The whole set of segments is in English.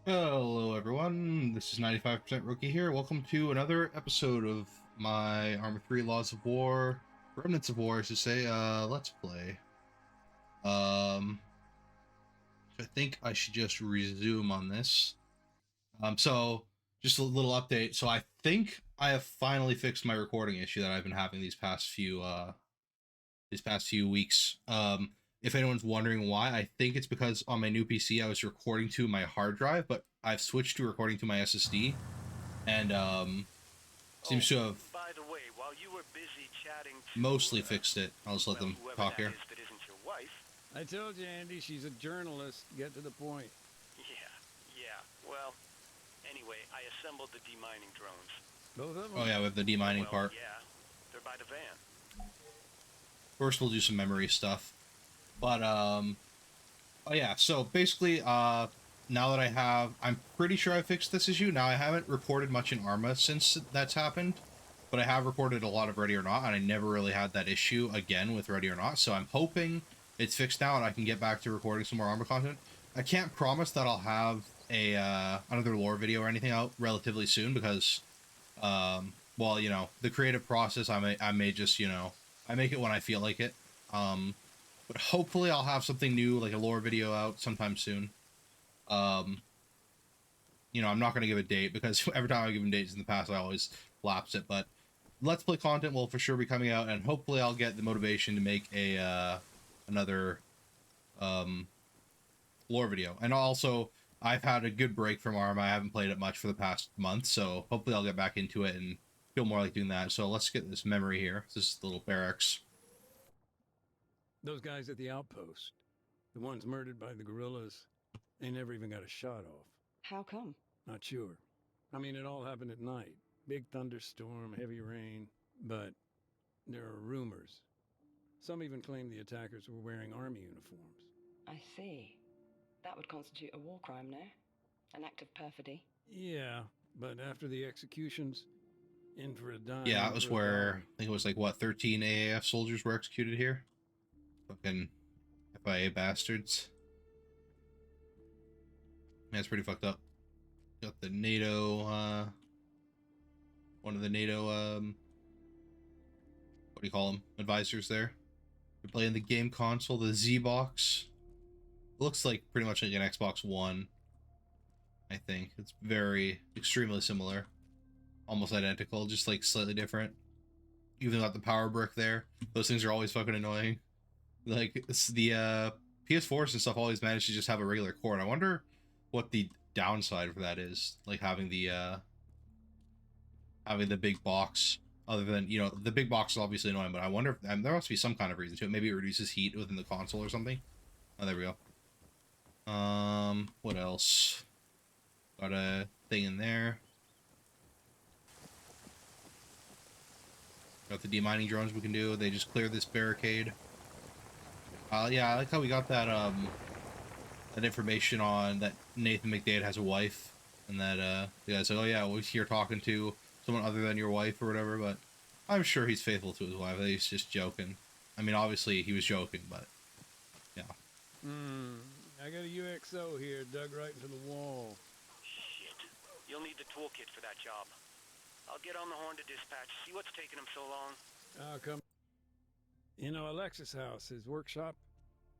Hello everyone, this is 95% Rookie here. Welcome to another episode of my Arma 3 Laws of War, Remnants of War, I should say, Let's Play. I think I should just resume on this. So, just a little update. So I think I have finally fixed my recording issue that I've been having these past few weeks. If anyone's wondering why, I think it's because on my new PC I was recording to my hard drive, but I've switched to recording to my SSD, and Oh, seems to have by the way, while you were busy chatting to, mostly fixed it. I'll just let them whoever talk that here. is that isn't your wife. I told you, Andy, she's a journalist. Get to the point. Yeah. Well, anyway, I assembled the demining drones. Both of Oh them? yeah, with the demining Well, part. yeah, they're by the van. First we'll do some memory stuff. But oh yeah, so basically now that I'm pretty sure I fixed this issue. Now I haven't reported much in Arma since that's happened, but I have reported a lot of Ready or Not, and I never really had that issue again with Ready or Not, so I'm hoping it's fixed now and I can get back to recording some more Arma content. I can't promise that I'll have a another lore video or anything out relatively soon because well, you know, the creative process, I may just, you know, I make it when I feel like it. But hopefully I'll have something new, like a lore video out sometime soon. Um, you know, I'm not going to give a date because every time I've given dates in the past, I always lapse it. But Let's Play content will for sure be coming out, and hopefully I'll get the motivation to make a another um, lore video. And also, I've had a good break from Arma. I haven't played it much for the past month, so hopefully I'll get back into it and feel more like doing that. So let's get this memory here. This is the little barracks. Those guys at the outpost. The ones murdered by the guerrillas. They never even got a shot off. How come? Not sure. I mean, it all happened at night. Big thunderstorm, heavy rain. But there are rumors. Some even claim the attackers were wearing army uniforms. I see. That would constitute a war crime, no? An act of perfidy. Yeah, but after the executions, in for a dime. Yeah, that was where, I think it was like, what, 13 AAF soldiers were executed here? Fucking FIA bastards. Yeah, it's pretty fucked up. Got the NATO, one of the NATO, what do you call them? Advisors there. They're playing the game console, the Z-Box. Looks like pretty much like an Xbox One, I think. It's very, extremely similar. Almost identical, just like slightly different. Even got the power brick there. Those things are always fucking annoying. Like, it's the PS4s and stuff always manage to just have a regular cord. I wonder what the downside for that is. Like having the big box. Other than, you know, the big box is obviously annoying, but I wonder if there must be some kind of reason to it. Maybe it reduces heat within the console or something. Oh, there we go. What else? Got a thing in there. Got the demining drones we can do. They just clear this barricade. Yeah, I like how we got that, that information on that Nathan McDade has a wife, and that, the guy's like, oh yeah, we're here talking to someone other than your wife or whatever, but I'm sure he's faithful to his wife. He's just joking. I mean, obviously he was joking, but, yeah. I got a UXO here dug right into the wall. Shit. You'll need the toolkit for that job. I'll get on the horn to dispatch, see what's taking them so long. I'll come. You know, Alexis' house, his workshop.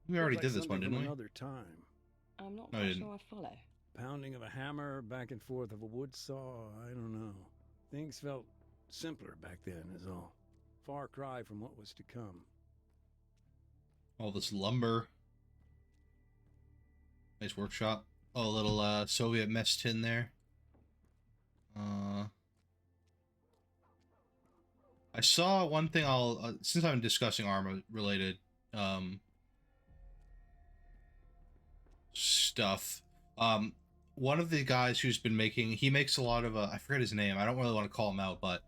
We already Looked did like this one, something didn't from we? another time. I'm not No, I quite didn't. sure I follow. Pounding of a hammer, back and forth of a wood saw. I don't know. Things felt simpler back then, is all. Far cry from what was to come. All this lumber. Nice workshop. Oh, a little Soviet mess tin there. I saw one thing. Since I'm discussing Arma related stuff. One of the guys who's been making, he makes a lot of I forget his name. I don't really want to call him out, but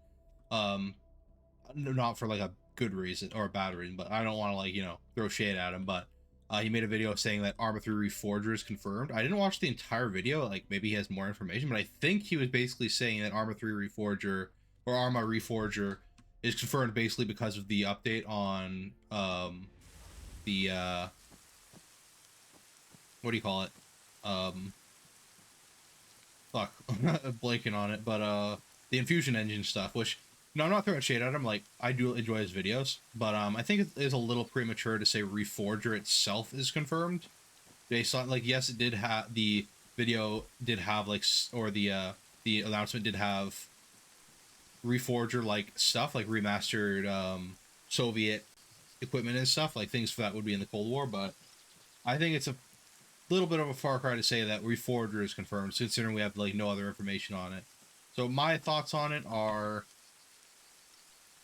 not for like a good reason or a bad reason, but I don't want to, like, you know, throw shade at him, but he made a video saying that Arma 3 Reforger is confirmed. I didn't watch the entire video, like maybe he has more information, but I think he was basically saying that Arma 3 Reforger or Arma Reforger is confirmed basically because of the update on the what do you call it? fuck, blanking on it, but the infusion engine stuff, which, no, I'm not throwing shade at him. Like, I do enjoy his videos, but I think it is a little premature to say Reforger itself is confirmed, based on, like, yes, it did have, the video did have, like, or the announcement did have Reforger like stuff, like remastered Soviet equipment and stuff, like things for that would be in the Cold War. But I think it's a little bit of a far cry to say that Reforger is confirmed, considering we have like no other information on it. So my thoughts on it are,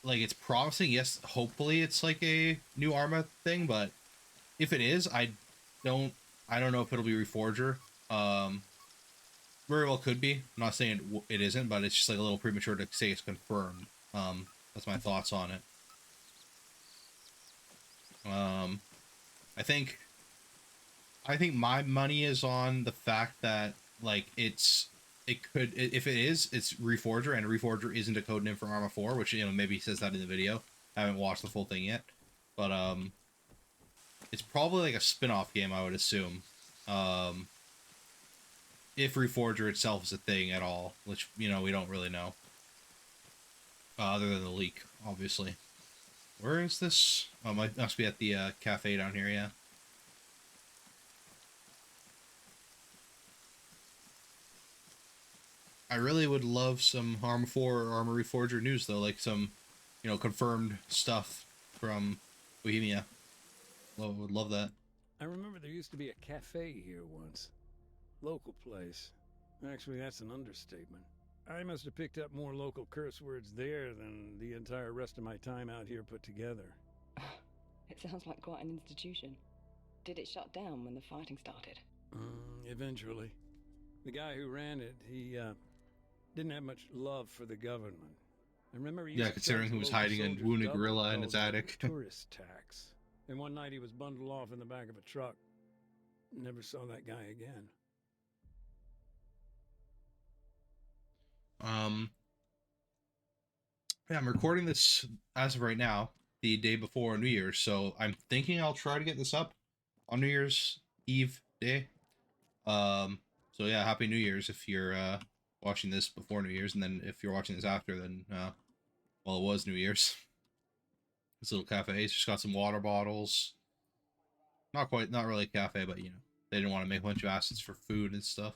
like, it's promising. Yes, hopefully it's like a new Arma thing, but if it is, don't I don't know if it'll be Reforger. Very well could be. I'm not saying it isn't, but it's just like a little premature to say it's confirmed. That's my thoughts on it. I think my money is on the fact that, like, if it is, it's Reforger, and Reforger isn't a code name for Arma 4, which, you know, maybe he says that in the video. I haven't watched the full thing yet, but it's probably like a spin-off game, I would assume. If Reforger itself is a thing at all, which, you know, we don't really know. Other than the leak, obviously. Where is this? Oh, it must be at the cafe down here, yeah. I really would love some Arma 4 or Arma Reforger news, though, like some, you know, confirmed stuff from Bohemia. Would love that. I remember there used to be a cafe here once. Local place. Actually, that's an understatement. I must have picked up more local curse words there than the entire rest of my time out here put together. It sounds like quite an institution. Did it shut down when the fighting started? Eventually. The guy who ran it, he didn't have much love for the government. I remember he used to considering charge he was local hiding a soldiers wounded double gorilla in his called attic. Tourist tax. And one night he was bundled off in the back of a truck. Never saw that guy again. Yeah, I'm recording this as of right now, the day before New Year's, so I'm thinking I'll try to get this up on New Year's Eve day. So yeah, Happy New Year's if you're watching this before New Year's, and then if you're watching this after, then well, it was New Year's. This little cafe, it's just got some water bottles. Not really a cafe, but, you know, they didn't want to make a bunch of assets for food and stuff.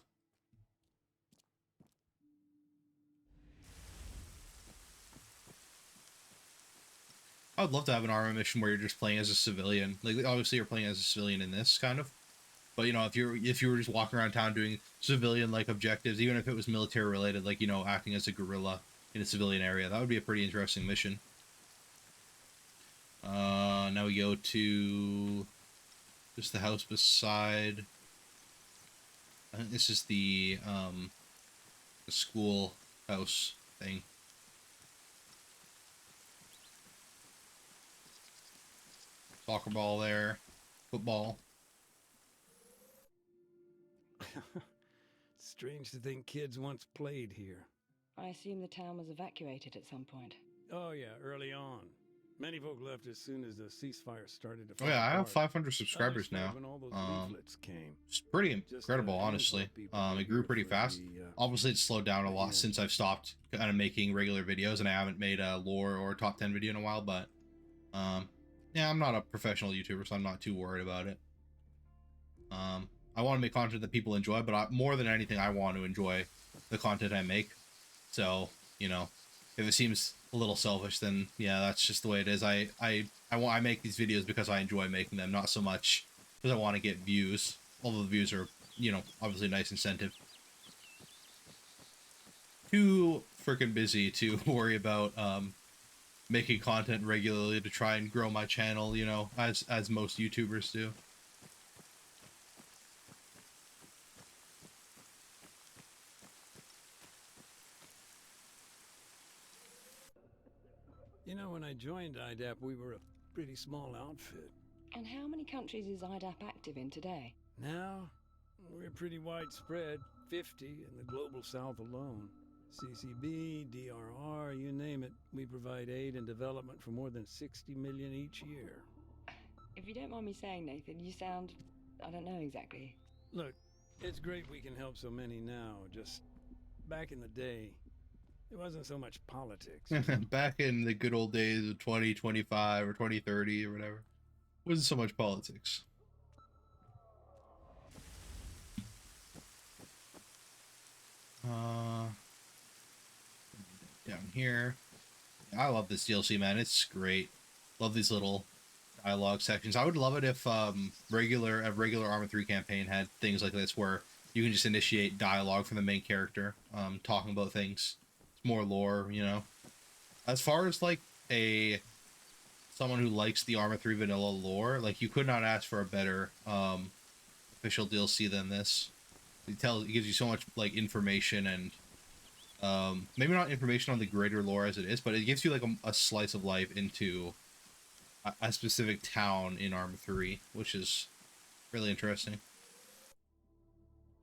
I would love to have an Arma mission where you're just playing as a civilian. Like, obviously you're playing as a civilian in this, kind of. But, you know, if you were just walking around town doing civilian-like objectives, even if it was military-related, like, you know, acting as a guerrilla in a civilian area, that would be a pretty interesting mission. Now we go to just the house beside. I think this is the school house thing. Soccer ball there, football. Strange to think kids once played here. I assume the town was evacuated at some point. Oh yeah, early on. Many folk left as soon as the ceasefire started to fall Oh yeah, I have apart. 500 subscribers now. When all those leaflets came. It's pretty incredible, honestly. It grew pretty fast. Obviously, it's slowed down a lot since I've stopped kind of making regular videos, and I haven't made a lore or top 10 video in a while. But yeah, I'm not a professional YouTuber, so I'm not too worried about it. I want to make content that people enjoy, but more than anything, I want to enjoy the content I make. So, you know, if it seems a little selfish, then yeah, that's just the way it is. I make these videos because I enjoy making them, not so much because I want to get views. Although the views are, you know, obviously a nice incentive. Too freaking busy to worry about making content regularly to try and grow my channel, you know, as most YouTubers do. You know, when I joined IDAP, we were a pretty small outfit. And how many countries is IDAP active in today? Now, we're pretty widespread, 50 in the global south alone. CCB, DRR, you name it, we provide aid and development for more than 60 million each year. If you don't mind me saying, Nathan, you sound... I don't know exactly. Look, it's great we can help so many now, just back in the day, it wasn't so much politics. Back in the good old days of 2025 or 2030 or whatever, wasn't so much politics. Down here. I love this DLC, man. It's great. Love these little dialogue sections. I would love it if a regular Arma 3 campaign had things like this where you can just initiate dialogue from the main character, talking about things. It's more lore, you know. As far as like someone who likes the Arma 3 vanilla lore, like you could not ask for a better official DLC than this. It gives you so much like information and maybe not information on the greater lore as it is, but it gives you like a slice of life into a specific town in Arma 3, which is really interesting.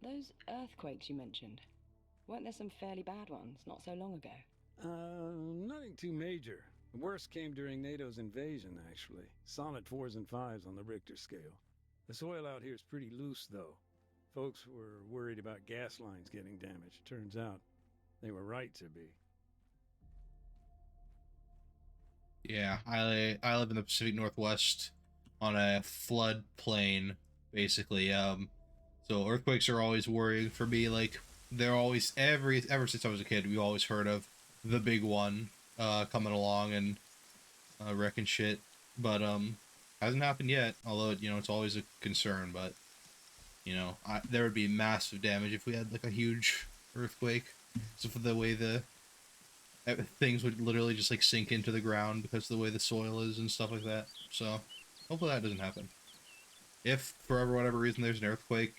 Those earthquakes you mentioned, weren't there some fairly bad ones not so long ago? Nothing too major. The worst came during NATO's invasion, actually. Solid 4s and 5s on the Richter scale. The soil out here is pretty loose, though. Folks were worried about gas lines getting damaged. Turns out they were right to be. Yeah, I live in the Pacific Northwest on a flood plain, basically. So earthquakes are always worrying for me. Like they're always ever since I was a kid, we always heard of the big one coming along and wrecking shit. But hasn't happened yet. Although you know it's always a concern. But you know there would be massive damage if we had like a huge earthquake. So for the way things would literally just like sink into the ground because of the way the soil is and stuff like that. So hopefully that doesn't happen. If for whatever reason there's an earthquake,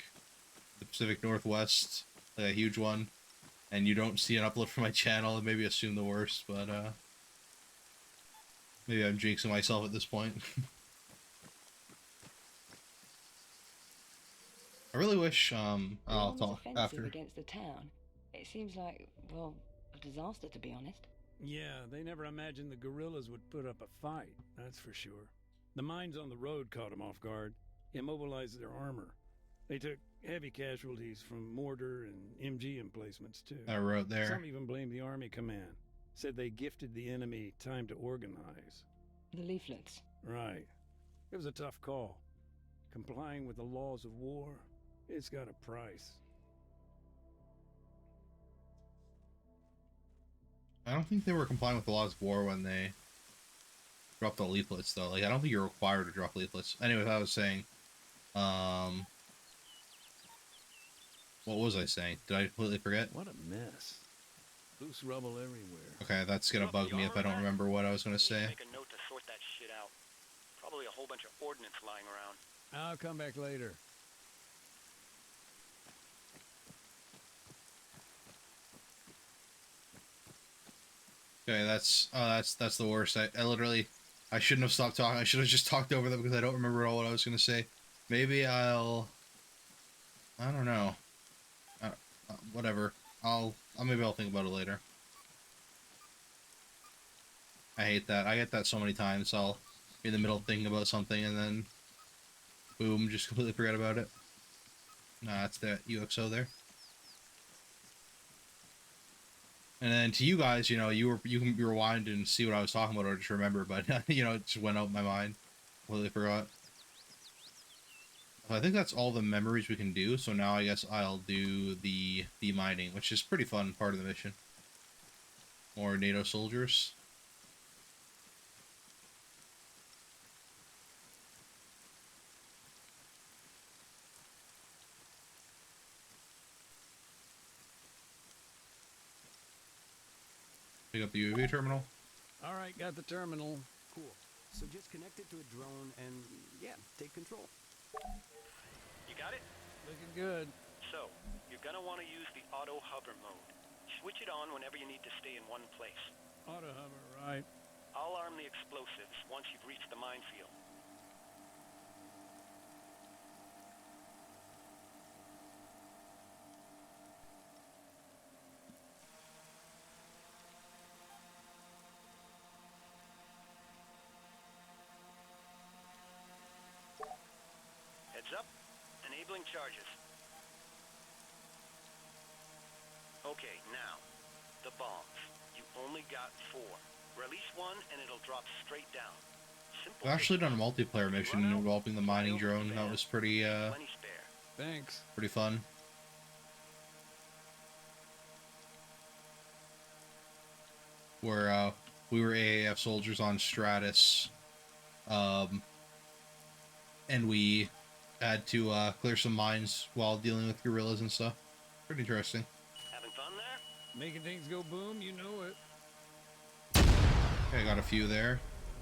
the Pacific Northwest, like a huge one, and you don't see an upload from my channel, maybe assume the worst. But maybe I'm jinxing myself at this point. I really wish I'll talk after. Against the town. It seems like, well, a disaster, to be honest. Yeah, they never imagined the guerrillas would put up a fight, that's for sure. The mines on the road caught them off guard, immobilized their armor. They took heavy casualties from mortar and MG emplacements, too. I wrote there. Some even blamed the Army command. Said they gifted the enemy time to organize. The leaflets. Right. It was a tough call. Complying with the laws of war, it's got a price. I don't think they were complying with the laws of war when they dropped the leaflets, though. Like, I don't think you're required to drop leaflets. Anyway, I was saying, what was I saying? Did I completely forget? What a mess. Loose rubble everywhere. Okay, that's gonna bug me if I don't remember what I was gonna say. Make a note to sort that shit out. Probably a whole bunch of ordnance lying around. I'll come back later. Okay, that's the worst. I literally, I shouldn't have stopped talking. I should have just talked over them because I don't remember at all what I was gonna say. Maybe I don't know. Whatever. Maybe I'll think about it later. I hate that. I get that so many times. I'll be in the middle of thinking about something and then, boom, just completely forget about it. Nah, that's the UXO there. And then to you guys, you know, you can rewind and see what I was talking about or just remember, but you know, it just went out of my mind. Completely forgot. I think that's all the memories we can do, so now I guess I'll do the demining, which is pretty fun part of the mission. More NATO soldiers. Pick up the UAV terminal. All right, got the terminal. Cool. So just connect it to a drone and, yeah, take control. You got it? Looking good. So, you're gonna want to use the auto hover mode. Switch it on whenever you need to stay in one place. Auto hover, right. I'll arm the explosives once you've reached the minefield. Heads up. Enabling charges. Okay, now, the bombs. You only got 4. Release one and it'll drop straight down. Simple. I've actually done a multiplayer If you mission run out, involving the fly mining over to the drone. That van. was pretty Plenty spare. Thanks. pretty fun. Where we were AAF soldiers on Stratus, and we had to clear some mines while dealing with guerrillas and stuff. Pretty interesting. Having fun there? Making things go boom, you know it. Okay, I got a few there.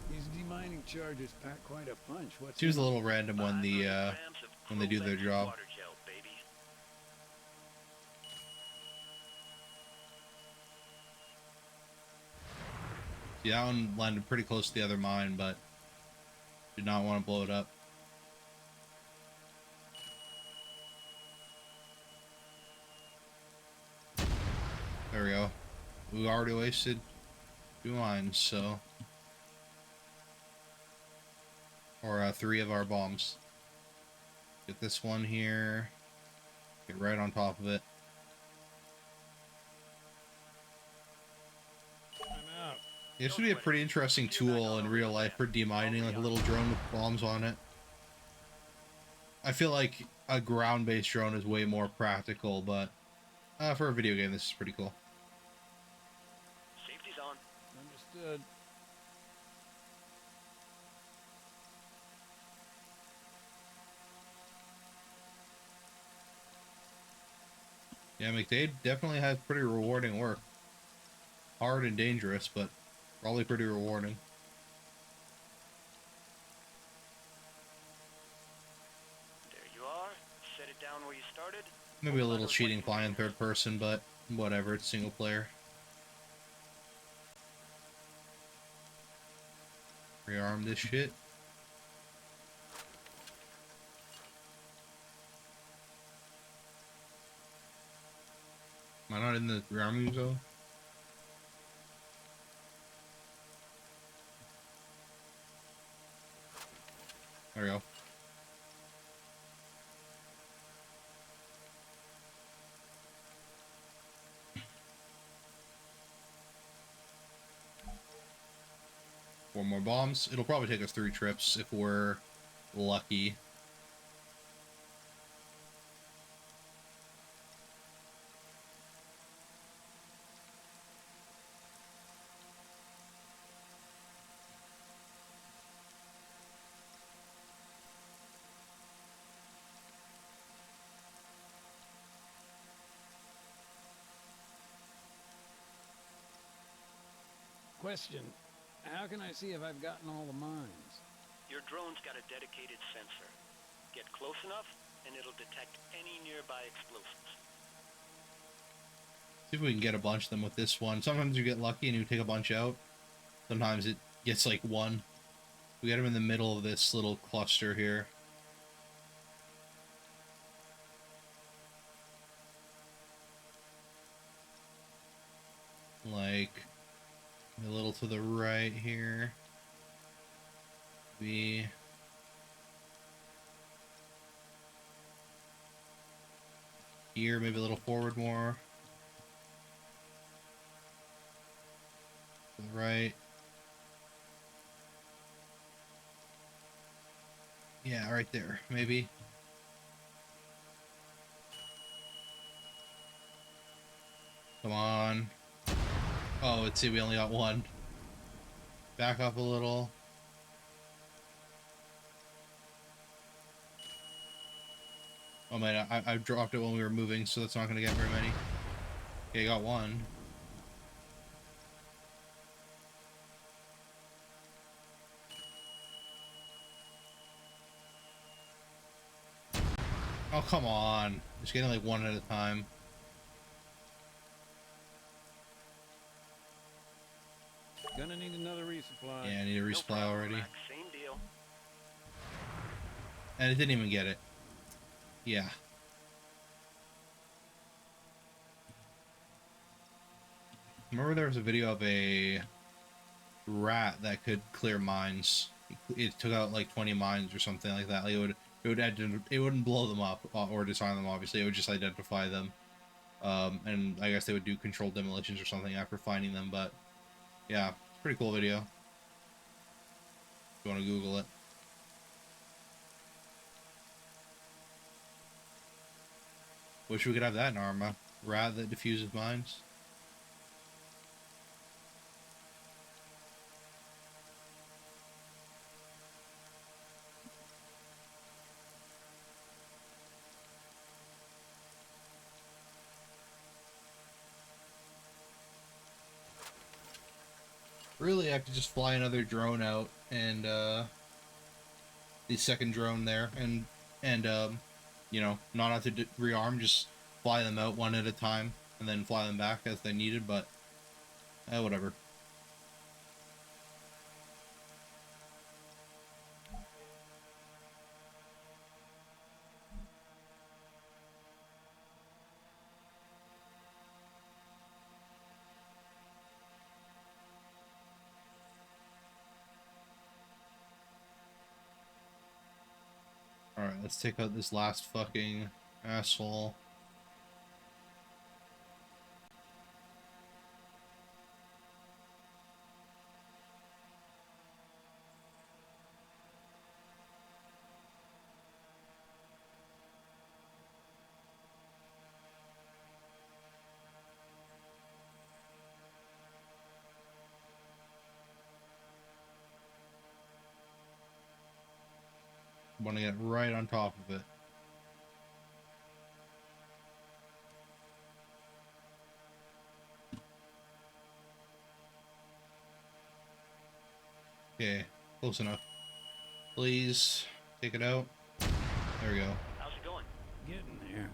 These demining charges pack quite a punch. What's Seems a in 'em? little random when 500 the grams of when they do their Crowlex's job. water gel, baby. See, that one landed pretty close to the other mine, but did not want to blow it up. There we go. We already wasted 2 mines, so... Or 3 of our bombs. Get this one here. Get right on top of it. I'm out. This would be a pretty interesting tool in real life for demining, like a little drone with bombs on it. I feel like a ground-based drone is way more practical, but for a video game, this is pretty cool. Safety's on. Understood. Yeah, McDade definitely has pretty rewarding work. Hard and dangerous, but probably pretty rewarding. There you are. Set it down where you started. Maybe a little cheating flying third person, but whatever, it's single player. Rearm this shit. Am I not in the rearming zone? There we go. Four more bombs. It'll probably take us 3 trips if we're lucky. Question. How can I see if I've gotten all the mines? Your drone's got a dedicated sensor. Get close enough, and it'll detect any nearby explosives. See if we can get a bunch of them with this one. Sometimes you get lucky and you take a bunch out. Sometimes it gets like 1. We get them in the middle of this little cluster here. Like a little to the right here. Be here, maybe a little forward more. To the right. Yeah, right there, maybe. Come on. Oh, let's see, we only got 1. Back up a little. Oh man, I dropped it when we were moving, so that's not going to get very many. Okay, got 1. Oh, come on. Just getting like 1 at a time. Gonna need another resupply. Yeah, I need a No resupply problem, already. Max. Same deal. And it didn't even get it. Yeah. Remember there was a video of a rat that could clear mines. It took out like 20 mines or something like that. Like it wouldn't blow them up or disarm them, obviously. It would just identify them. And I guess they would do controlled demolitions or something after finding them. But yeah, it's a pretty cool video. If you want to Google it. Wish we could have that in Arma. Rat that diffuses mines. Really, I could just fly another drone out and the second drone there, and you know, not have to rearm, just fly them out one at a time and then fly them back as they needed. But whatever. Alright, let's take out this last fucking asshole. Want to get right on top of it. Okay, close enough. Please take it out. There we go. How's it going? Getting there.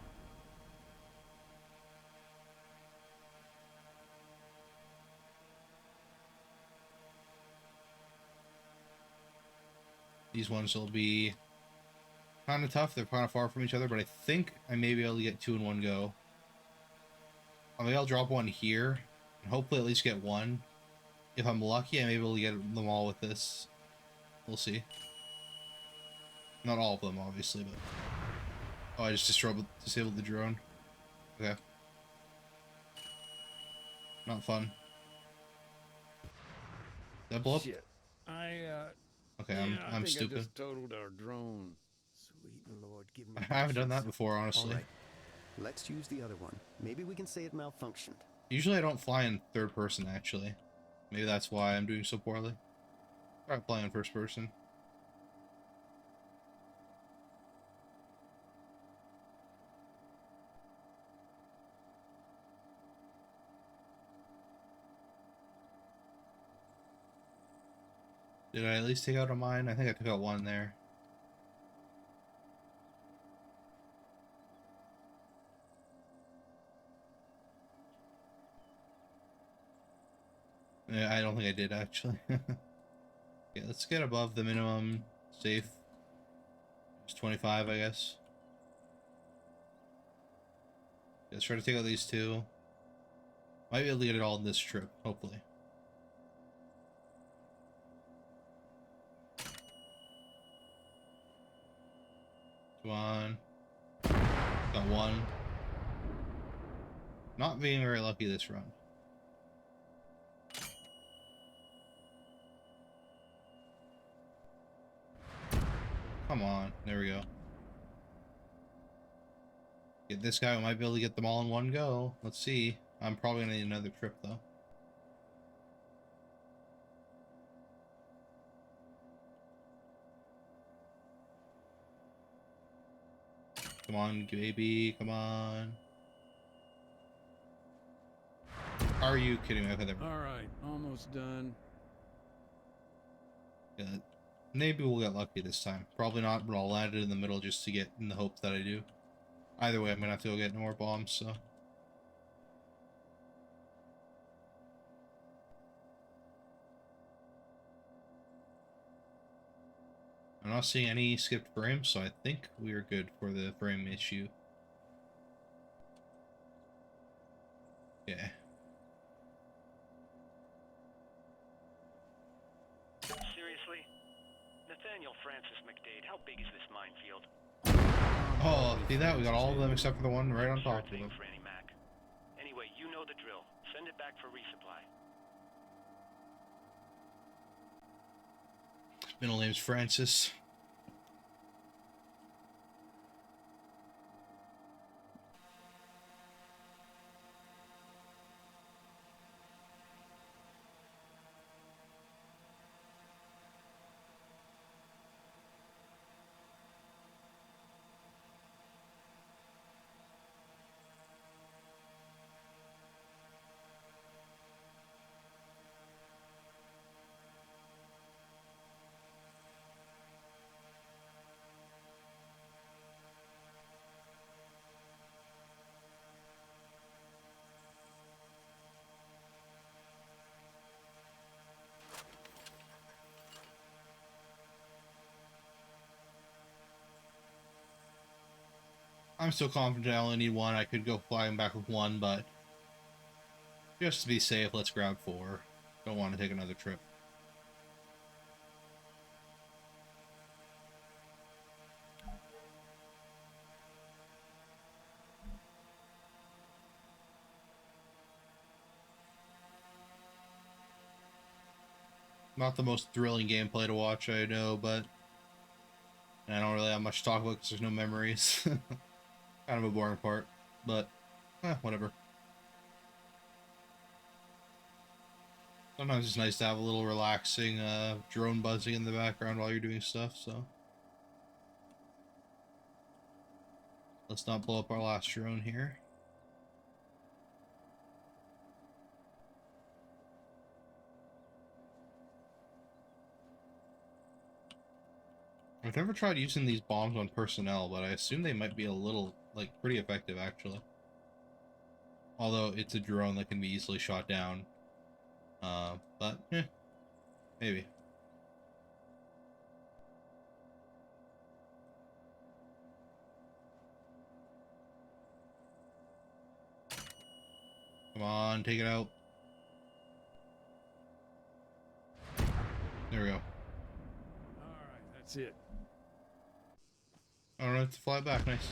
These ones will be kind of tough. They're kind of far from each other, but I think I may be able to get two in one go. Maybe I'll drop one here and hopefully at least get one. If I'm lucky, I may be able to get them all with this. We'll see. Not all of them, obviously, but... Oh, I just disabled the drone. Okay. Not fun. Did that blow up? Shit. Okay, Yeah, I I'm think stupid. I just totaled our drone. Sweet Lord, give me I haven't done that patience. before, honestly. All right. Let's use the other one. Maybe we can say it malfunctioned. Usually I don't fly in third person, actually. Maybe that's why I'm doing so poorly. Try playing in first person. Did I at least take out a mine? I think I took out one there. Yeah, I don't think I did, actually. Okay, let's get above the minimum safe. It's 25, I guess. Let's try to take out these two. Might be able to get it all in this trip, hopefully. Come on. Got one. Not being very lucky this run. Come on. There we go. Get this guy. We might be able to get them all in one go. Let's see. I'm probably going to need another trip, though. Come on, baby. Come on. Are you kidding me? Okay, there. Alright, almost done. Yeah, maybe we'll get lucky this time. Probably not, but I'll land it in the middle just to get in the hope that I do. Either way, I'm gonna have to go get more bombs, so. I'm not seeing any skipped frames, so I think we are good for the frame issue. Yeah. Seriously? Nathaniel Francis McDade, how big is this minefield? Oh, see that? We got all of them except for the one right on Sure top of thing, them. Franny Mac. know the drill. Send it back for resupply. Middle name's Francis. I'm still confident I only need one. I could go flying back with one, but just to be safe, let's grab 4. Don't want to take another trip. Not the most thrilling gameplay to watch, I know, but I don't really have much to talk about because there's no memories. Kind of a boring part, but whatever. Sometimes it's nice to have a little relaxing drone buzzing in the background while you're doing stuff, so. Let's not blow up our last drone here. I've never tried using these bombs on personnel, but I assume they might be a little, like, pretty effective, actually. Although it's a drone that can be easily shot down. But, maybe. Come on, take it out. There we go. Alright, that's it. I don't have to fly back, nice.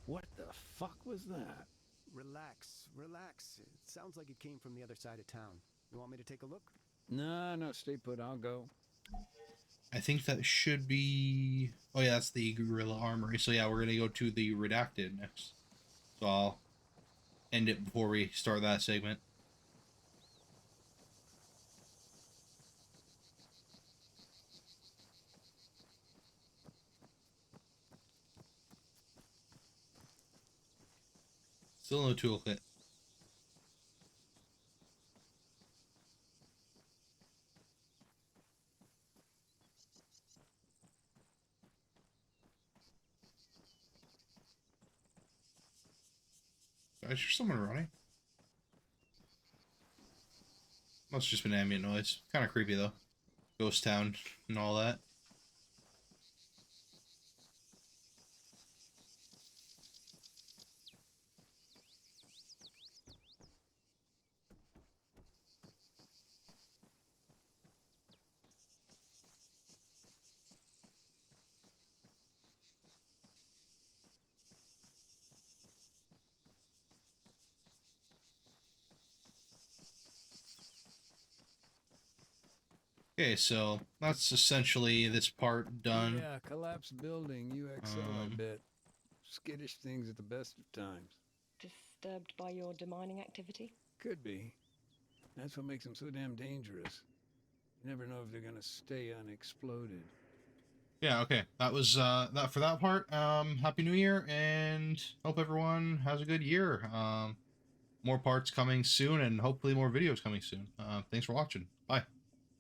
What the fuck was that? Relax, relax. It sounds like it came from the other side of town. You want me to take a look? No, stay put, I'll go. I think that should be... Oh yeah, that's the Guerrilla Armory. So yeah, we're gonna go to the Redacted next. So I'll end it before we start that segment. Still no toolkit. Is there someone running? Must have just been ambient noise. Kind of creepy though. Ghost town and all that. Okay, so that's essentially this part done. Yeah, collapsed building, UXO, I bet. Skittish things at the best of times. Disturbed by your demining activity? Could be. That's what makes them so damn dangerous. You never know if they're gonna stay unexploded. Yeah, okay. That was that for that part. Happy New Year and hope everyone has a good year. More parts coming soon and hopefully more videos coming soon. Thanks for watching. Bye.